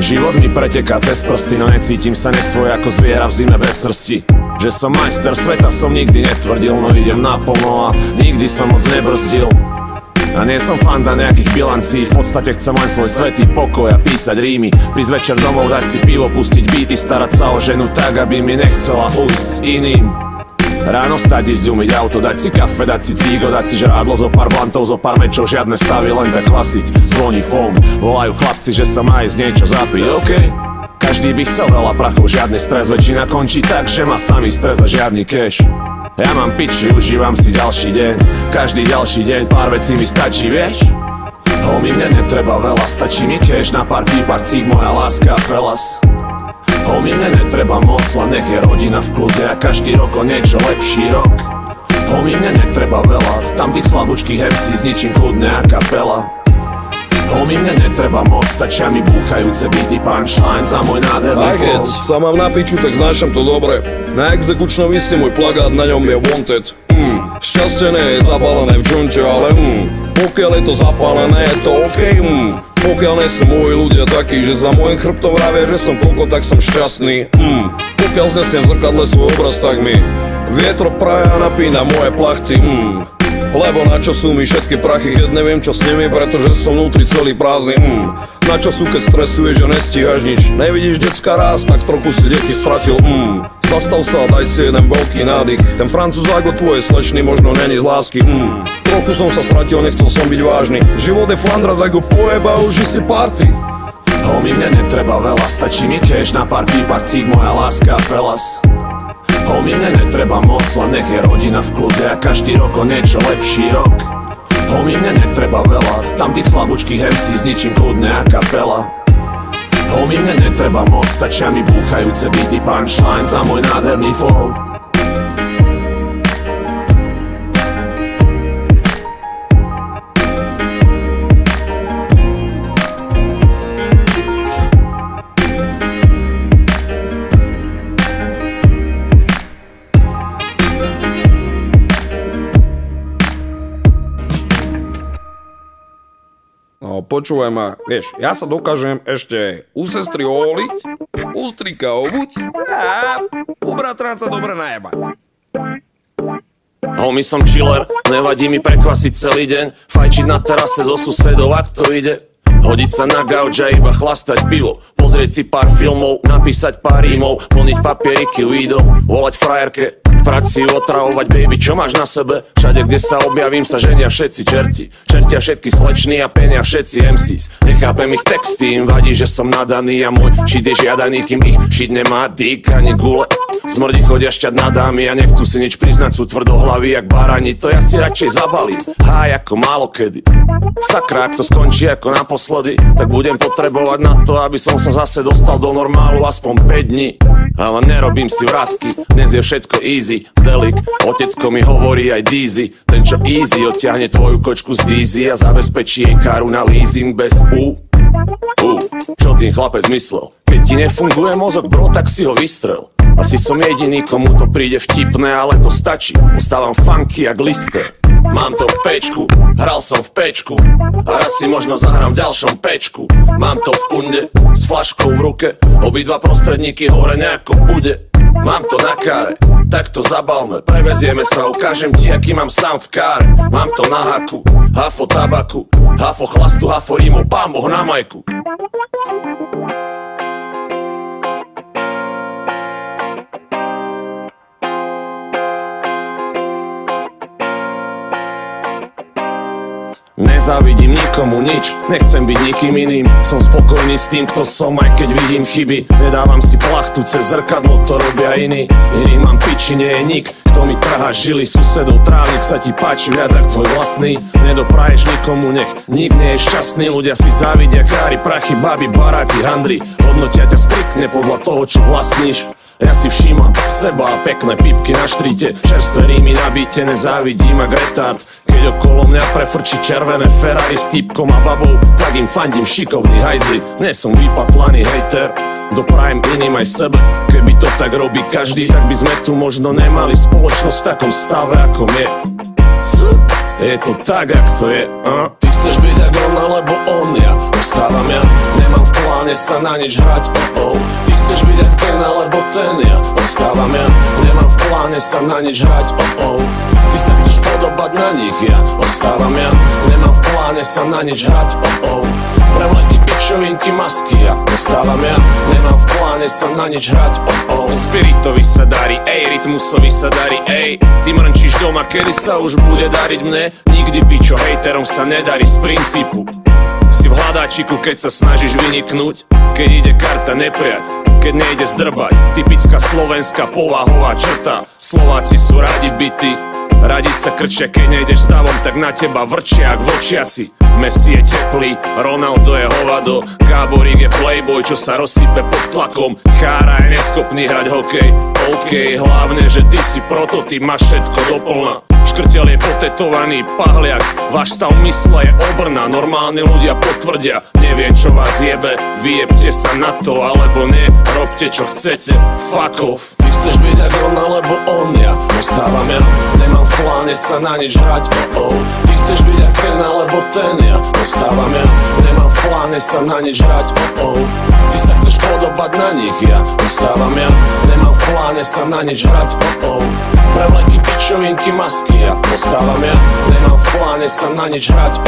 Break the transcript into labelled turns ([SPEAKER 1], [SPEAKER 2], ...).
[SPEAKER 1] Život mi preteká cez prsty, no necítim sa nesvoj ako zviera v zime bez srsti. Že som majster sveta som nikdy netvrdil, no idem naplno a nikdy som moc nebrzdil. A nie som fanda nejakých bilancií, v podstate chcem len svoj svätý pokoj a písať rímy. Prísť večer domov, dať si pivo, pustiť beaty, starať sa o ženu tak, aby mi nechcela ujsť s iným. Ráno stať, ísť umyť auto, dať si kafe, dať si cígo, dať si žrádlo, zo pár blantov, zo pár mečov, žiadne stavy, len tak klasiť. Zvoní phone, volajú chlapci, že sa má ísť niečo zapiť, okej? Každý by chcel veľa prachov, žiadny stres, väčšina končí tak, že má samý stres a žiadny cash. Ja mám piči, užívam si ďalší deň, každý ďalší deň, pár vecí mi stačí, vieš? Homie, mne netreba veľa, stačí mi cash na pár pípar, cík, moja láska a felas. Homie, mne netreba moc, len nech je rodina v kľude a každý rok o niečo lepší rok. Homie, mne netreba veľa, tam tých slabúčkých MC zničím kľudne a kapela. Homie, mne netreba moc, stačia mi búchajúce beaty, punchline za môj nádherný flow.
[SPEAKER 2] Keď sa mám na piču, tak znášam to dobre. Na exekučnom visí môj plagát, na ňom je wanted. Šťastie nie je zabalené v džonte, ale pokiaľ je to zapálené, je to okej. Pokiaľ nie sú moji ľudia takí, že za môjim chrbtom vravia, že som kokot, tak som šťastný. Pokiaľ znesnem v zrkadle svoj obraz, tak mi vietro praje a napína moje plachty. Lebo na čo sú mi všetky prachy, keď neviem čo s nimi, pretože som vnútri celý prázdny. Na čo sú, keď stresuješ a nestíhaš nič? Nevidíš detská rásť, tak trochu si deti stratil. Zastav sa a daj si jeden veľký nádych. Ten Francúzák od tvojej slečny možno není z lásky. Trochu som sa stratil, nechcel som byť vážny. Život je flandra, tak ho pojeba, už si party.
[SPEAKER 1] Homie, mne netreba veľa, stačí mi cash na pár pípar, cík, moja láska a felas. Homie, mne netreba moc, len nech je rodina v kľude a každý rok o niečo lepší rok. Homie, mne netreba veľa, tam tých slabúčkých MC zničím kľudne a kapela. Homie, mne netreba moc, stačia mi búchajúce beaty, punchline za môj nádherný flow.
[SPEAKER 2] No počúvaj ma, vieš, ja sa dokážem ešte u sestry oholiť, u strika obuť a u bratranca dobre najebať.
[SPEAKER 1] Homie, som chiller, nevadí mi prekvasiť celý deň, fajčiť na terase so susedov, ak to ide. Hodiť sa na gauč a iba chlastať pivo, pozrieť si pár filmov, napísať pár rímov, plniť papieriky weedom, volať frajerke, v práci ju otravovať, baby, čo máš na sebe? Všade, kde sa objavím, sa ženia všetci čerti, čertia všetky slečny a penia všetci MCs. Nechápem ich texty, im vadí, že som nadaný a môj šit je žiadaný, kým ich šit nemá dýk ani gule. Zmrdí chodia šťať na dámy a nechcú si nič priznať, sú tvrdohlaví jak barani, to ja si radšej zabalím, háj ako málo kedy. Sakra, ak to skončí ako naposledy, tak budem potrebovať na to, aby som sa zase dostal do normálu aspoň 5 dní. Ale nerobím si vrásky, dnes je všetko easy, delik, otecko mi hovorí aj Deezy. Ten čo easy odtiahne tvoju kočku z Deezy a zabezpečí jej káru na leasing bez čo tým chlapec myslel? Keď ti nefunguje mozog, bro, tak si ho vystrel. Asi som jediný, komu to príde vtipné, ale to stačí, ostávam funky jak lister. Mám to v pečku, hral som v pečku a raz si možno zahrám v ďalšom pečku. Mám to v kunde, s flaškou v ruke, obidva prostredníky hore nejako bude. Mám to na káre, tak to zabalme, prevezieme sa, ukážem ti, aký mám sám v káre. Mám to na haku, hafo tabaku, hafo chlastu, hafo rímov, pán Boh na majku. Nezávidím nikomu nič, nechcem byť nikým iným. Som spokojný s tým, kto som, aj keď vidím chyby. Nedávam si plachtu, cez zrkadlo to robia iní. Iný mám piči, nie je nik, kto mi trhá žily. Susedov trávnik sa ti páči viac ako tvoj vlastný. Nedopraješ nikomu, nech nik nie je šťastný. Ľudia si závidia, kári, prachy, baby, baráky, handry. Hodnotia ťa striktne podľa toho, čo vlastníš. Ja si všímam seba a pekné pipky na štrite, čerstvé rímy na byte, nezávidím ak retard. Keď okolo mňa prefrčí červené Ferrari s typkom a babou, tak im fandím, šikovný hajzli. Nie som vypatlaný hejter, doprajem iným aj sebe. Keby to tak robí každý, tak by sme tu možno nemali spoločnosť v takom stave ako my. je to tak, jak to je. Ty chceš byť jak on alebo on, ja ostávam ja. Nemám v pláne sa na nič hrať, Ty chceš byť jak ten alebo ten, ja ostávam ja. Nemám v pláne sa na nič hrať, Ty sa chceš podobať na nich, ja ostávam ja. Nemám v pláne sa na nič hrať, Prevleky, pičovinky, masky, ja ostávam ja. Nemám v pláne sa na nič hrať, Spiritovi sa darí, rytmusovi sa darí, Ty mrnčíš doma, kedy sa už bude dariť mne? Nikdy, pičo, hejterom sa nedarí z princípu. Si v hľadáčiku, keď sa snažíš vyniknúť, keď ide karta nepriať, keď nejde zdrbať. Typická slovenská povahová črta. Slováci sú radi bytí, radi sa krčia, keď nejdeš stavom, tak na teba vrčia jak vlčiaci. Messi je teplý, Ronaldo je hovado, Gáborík je playboy, čo sa rozsype pod tlakom. Chára je neschopný hrať hokej, OK, hlavne, že ty si prototyp, máš všetko doplna. Škrtel je potetovaný pahliak, váš stav mysle je obrna. Normálni ľudia potvrdia, neviem čo vás jebe, vyjebte sa na to alebo nie, robte čo chcete, fuck off. Ty chceš byť jak on alebo on, ja ostávam ja. Nemám v pláne sa na nič hrať, Ty chceš byť jak ten alebo ten, ja ostávam ja. Nemám v pláne sa na nič hrať, Ty sa chceš podobať na nich, ja ostávam ja. Nemám v pláne sa na nič hrať, Prevleky, pičovinky, masky, ja ostávam ja. Nemám v pláne sa na nič hrať,